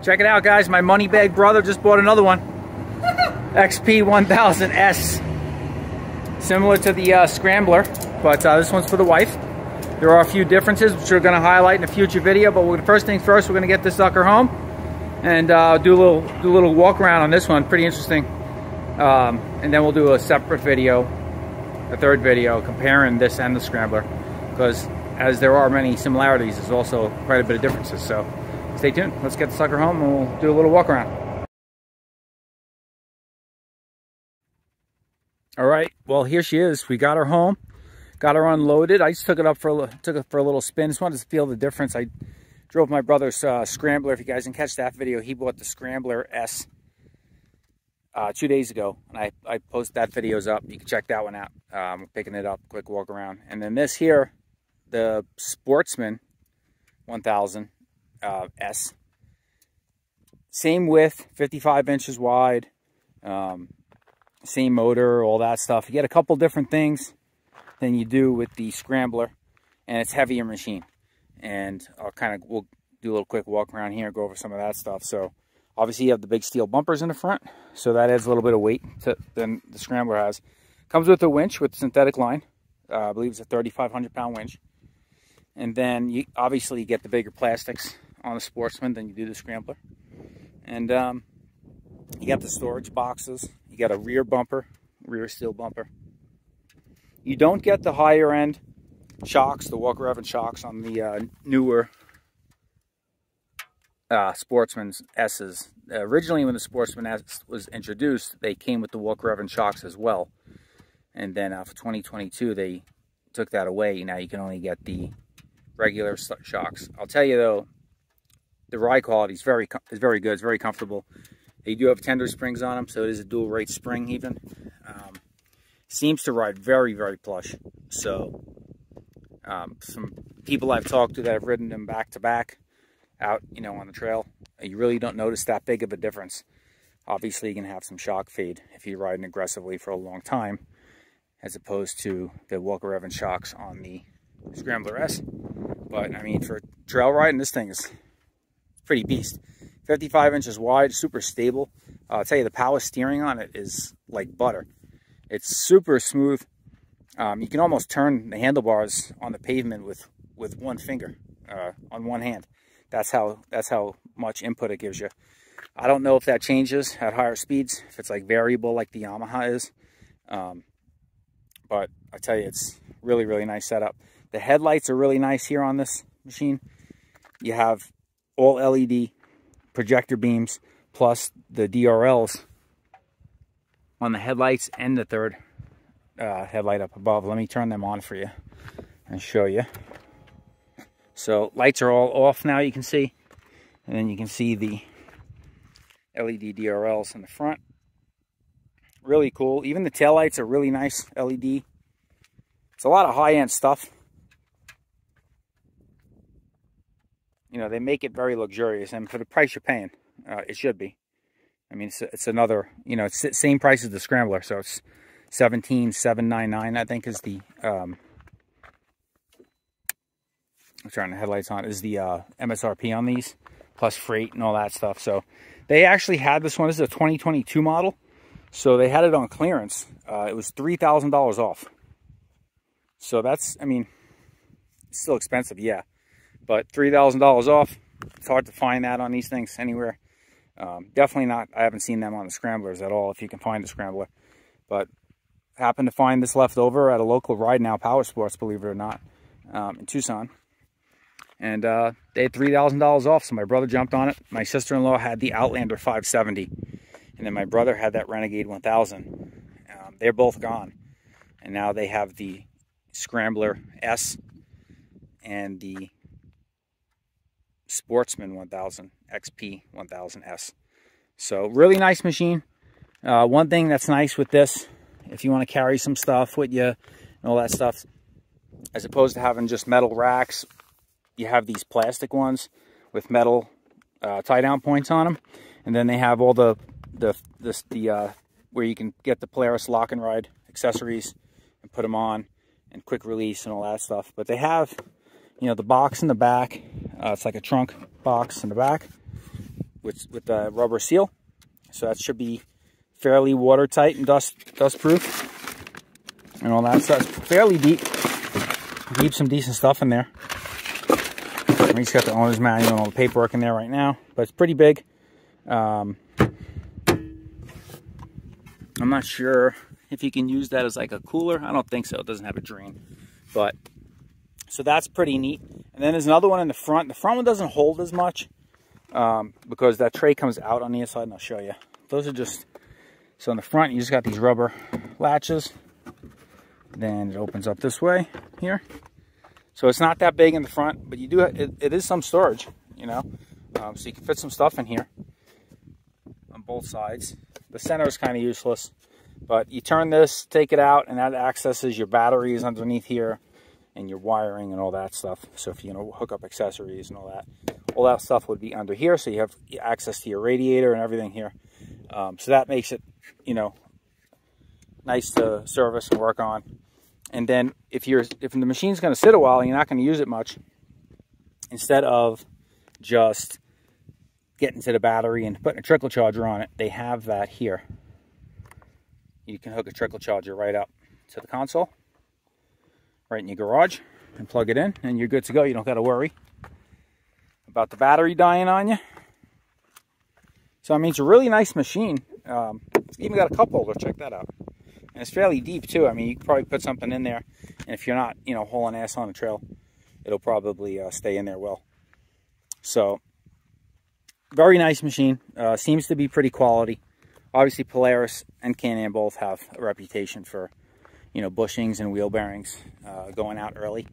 Check it out, guys. My money bag brother just bought another one. XP 1000S. Similar to the Scrambler, but this one's for the wife. There are a few differences which we're going to highlight in a future video, but first things first, we're going to get this sucker home and do a little walk around on this one. Pretty interesting. And then we'll do a separate video, a third video, comparing this and the Scrambler, because as there are many similarities, there's also quite a bit of differences. So stay tuned. Let's get the sucker home and we'll do a little walk around. All right, well, here she is. We got her home, got her unloaded. I just took it for a little spin. Just wanted to feel the difference. I drove my brother's Scrambler. If you guys didn't catch that video, he bought the Scrambler S 2 days ago, and I posted that videos up. You can check that one out. Picking it up, quick walk around. And then this here, the Sportsman 1000 S, same width, 55 inches wide. Same motor, all that stuff. You get a couple different things than you do with the Scrambler, and it's heavier machine. And we'll do a little quick walk around here and go over some of that stuff. So obviously you have the big steel bumpers in the front, so that adds a little bit of weight than the Scrambler has. Comes with a winch with synthetic line. I believe it's a 3,500 pound winch. And then you obviously get the bigger plastics on the Sportsman than you do the Scrambler. And you got the storage boxes. You got a rear bumper, rear steel bumper. You don't get the higher end shocks, the Walker Evans shocks on the newer Sportsman S's. Originally when the Sportsman S was introduced, they came with the Walker Evans shocks as well. And then for 2022, they took that away. Now you can only get the regular shocks. I'll tell you though, the ride quality is very good. It's very comfortable. They do have tender springs on them, so it is a dual rate spring even. Seems to ride very, very plush. So some people I've talked to that have ridden them back to back out, on the trail, you really don't notice that big of a difference. Obviously, you can have some shock fade if you're riding aggressively for a long time, as opposed to the Walker Evans shocks on the Scrambler S. But I mean, for trail riding, this thing is pretty beast. 55 inches wide, super stable. I'll tell you, the power steering on it is like butter. It's super smooth. You can almost turn the handlebars on the pavement with one finger on one hand. That's how much input it gives you. I don't know if that changes at higher speeds, if it's like variable like the Yamaha is. But I tell you, it's really, really nice setup. The headlights are really nice here on this machine. You have all LED projector beams plus the DRLs on the headlights and the third headlight up above. Let me turn them on for you and show you. So lights are all off now, you can see, and then you can see the LED DRLs in the front. Really cool. Even the taillights are really nice LED. It's a lot of high-end stuff. They make it very luxurious, and for the price you're paying, it should be. I mean, it's another, it's the same price as the Scrambler, so it's $17,799, I think, is the, I'm turning the headlights on, is the MSRP on these, plus freight and all that stuff. So they actually had this one. This is a 2022 model, so they had it on clearance. It was $3,000 off. So that's, I mean, it's still expensive, yeah. But $3,000 off, it's hard to find that on these things anywhere. Definitely not, I haven't seen them on the Scramblers at all, if you can find a Scrambler. But happened to find this left over at a local Ride Now Power Sports, believe it or not, in Tucson. And they had $3,000 off, so my brother jumped on it. My sister-in-law had the Outlander 570, and then my brother had that Renegade 1000. They're both gone. And now they have the Scrambler S and the Sportsman 1000 XP 1000S. So really nice machine. One thing that's nice with this, if you want to carry some stuff with you and all that stuff, as opposed to having just metal racks, you have these plastic ones with metal tie down points on them, and then they have all the where you can get the Polaris lock and ride accessories and put them on, and quick release and all that stuff. But they have, the box in the back. It's like a trunk box in the back with the rubber seal. So that should be fairly watertight and dust proof and all that. So it's fairly deep. Keep some decent stuff in there. We just got the owner's manual and all the paperwork in there right now, but it's pretty big. I'm not sure if you can use that as like a cooler. I don't think so. It doesn't have a drain, but so that's pretty neat. And then there's another one in the front. The front one doesn't hold as much because that tray comes out on the inside, and I'll show you. Those are just, so in the front you just got these rubber latches. Then it opens up this way here. So it's not that big in the front, but you do it is some storage, you know. So you can fit some stuff in here on both sides. The center is kind of useless, but you turn this, take it out, and that accesses your batteries underneath here and your wiring and all that stuff. So if you hook up accessories and all that stuff would be under here. So you have access to your radiator and everything here. So that makes it, you know, nice to service and work on. And then if the machine's going to sit a while and you're not going to use it much, instead of just getting to the battery and putting a trickle charger on it, they have that here. You can hook a trickle charger right up to the console, right in your garage, and plug it in, and you're good to go. You don't got to worry about the battery dying on you. So I mean, it's a really nice machine. It's even got a cup holder. Check that out. And it's fairly deep too. I mean, you can probably put something in there, and if you're not, you know, hauling ass on a trail, it'll probably stay in there well. So, very nice machine. Seems to be pretty quality. Obviously, Polaris and Can-Am both have a reputation for, you know, bushings and wheel bearings going out early.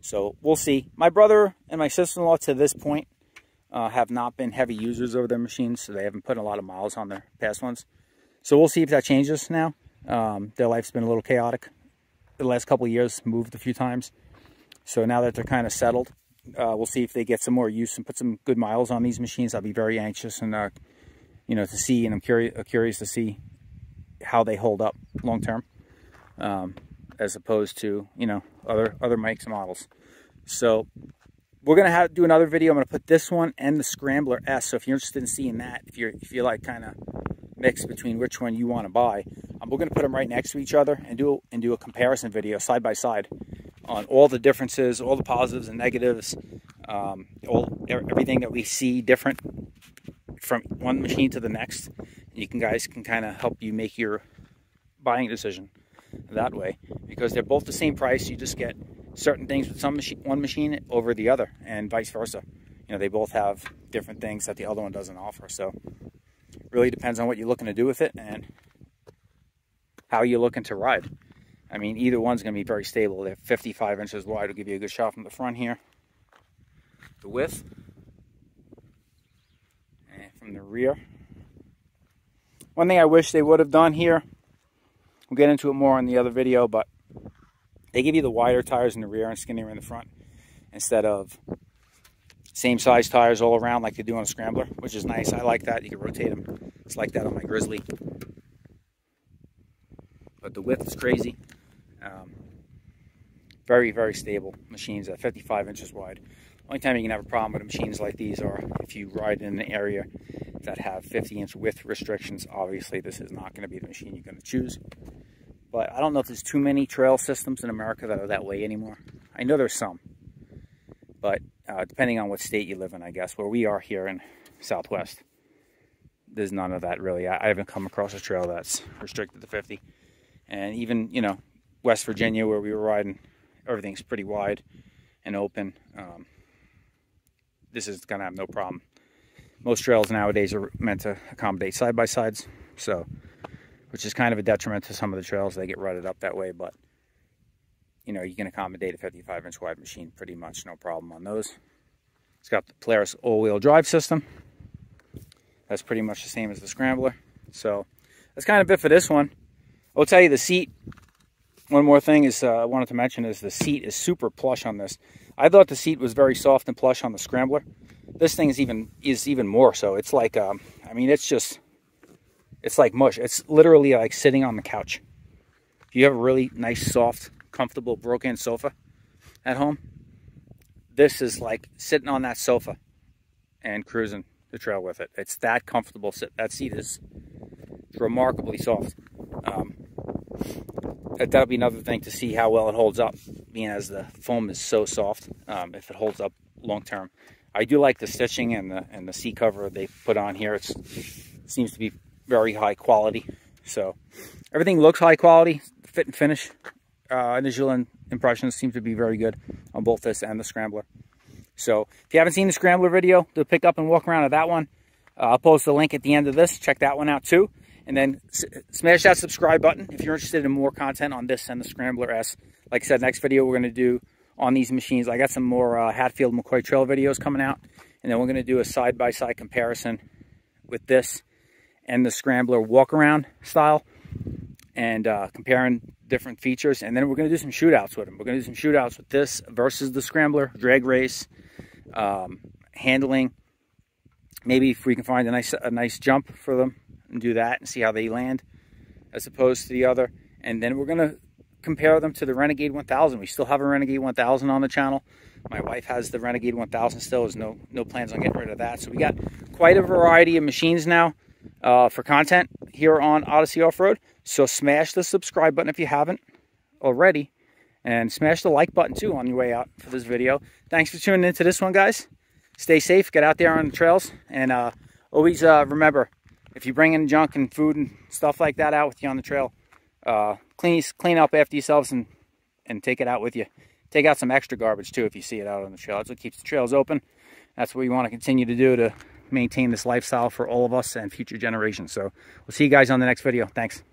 So we'll see. My brother and my sister-in-law to this point have not been heavy users of their machines, so they haven't put a lot of miles on their past ones. So we'll see if that changes now. Their life's been a little chaotic the last couple of years, moved a few times. So now that they're kind of settled, we'll see if they get some more use and put some good miles on these machines. I'll be very anxious and, you know, to see, and I'm curious to see how they hold up long term, as opposed to, you know, other makes and models. So we're going to do another video. I'm going to put this one and the Scrambler S. So if you're interested in seeing that, if you like kind of mix between which one you want to buy, we're going to put them right next to each other and do a comparison video side by side on all the differences, all the positives and negatives, everything that we see different from one machine to the next. And guys can kind of help you make your buying decision that way, because they're both the same price. You just get certain things with one machine over the other, and vice versa. You know, they both have different things that the other one doesn't offer. So it really depends on what you're looking to do with it and how you're looking to ride. I mean, either one's going to be very stable. They're 55 inches wide. Will give you a good shot from the front here. The width. And from the rear. One thing I wish they would have done here, we'll get into it more in the other video, but they give you the wider tires in the rear and skinnier in the front, instead of same size tires all around like they do on a Scrambler, which is nice. I like that. You can rotate them. It's like that on my Grizzly. But the width is crazy. Very, very stable machines at 55 inches wide. Only time you can have a problem with machines like these are if you ride in an area that have 50-inch width restrictions. Obviously, this is not going to be the machine you're going to choose. But I don't know if there's too many trail systems in America that are that way anymore. I know there's some. But depending on what state you live in, I guess, where we are here in Southwest, there's none of that really. I haven't come across a trail that's restricted to 50. And even, you know, West Virginia, where we were riding, everything's pretty wide and open. This is going to have no problem. Most trails nowadays are meant to accommodate side-by-sides, so, which is kind of a detriment to some of the trails. They get rutted up that way, but, you know, you can accommodate a 55-inch wide machine pretty much, no problem on those. It's got the Polaris all-wheel drive system. That's pretty much the same as the Scrambler. So that's kind of it for this one. I'll tell you the seat. One more thing is I wanted to mention is the seat is super plush on this. I thought the seat was very soft and plush on the Scrambler. This thing is even more so. It's like I mean, it's like mush. It's literally like sitting on the couch. If you have a really nice, soft, comfortable broke-in sofa at home, this is like sitting on that sofa and cruising. the trail with it. It's that comfortable. That seat is remarkably soft. That'll be another thing to see how well it holds up, being as the foam is so soft, if it holds up long term. I do like the stitching and the seat cover they put on here. It seems to be very high quality. So everything looks high quality. The fit and finish, initial impressions seem to be very good on both this and the Scrambler. So if you haven't seen the Scrambler video, do pick up and walk around at that one. I'll post a link at the end of this. Check that one out too. And then smash that subscribe button if you're interested in more content on this and the Scrambler S. Like I said, next video we're going to do on these machines. I got some more Hatfield McCoy Trail videos coming out. And then we're going to do a side-by-side comparison with this and the Scrambler walk-around style. And comparing different features. And then we're going to do some shootouts with them. We're going to do some shootouts with this versus the Scrambler, drag race, handling. Maybe if we can find a nice jump for them and do that and see how they land as opposed to the other. And then we're going to compare them to the Renegade 1000. We still have a Renegade 1000 on the channel. My wife has the Renegade 1000 still. There's no plans on getting rid of that. So we got quite a variety of machines now for content here on Odyssey Off-Road. So smash the subscribe button if you haven't already. And smash the like button too on your way out for this video. Thanks for tuning into this one, guys. Stay safe. Get out there on the trails. And always remember, if you bring in junk and food and stuff like that out with you on the trail, clean up after yourselves and take it out with you. Take out some extra garbage too if you see it out on the trail. That's what keeps the trails open. That's what we want to continue to do to maintain this lifestyle for all of us and future generations. So we'll see you guys on the next video. Thanks.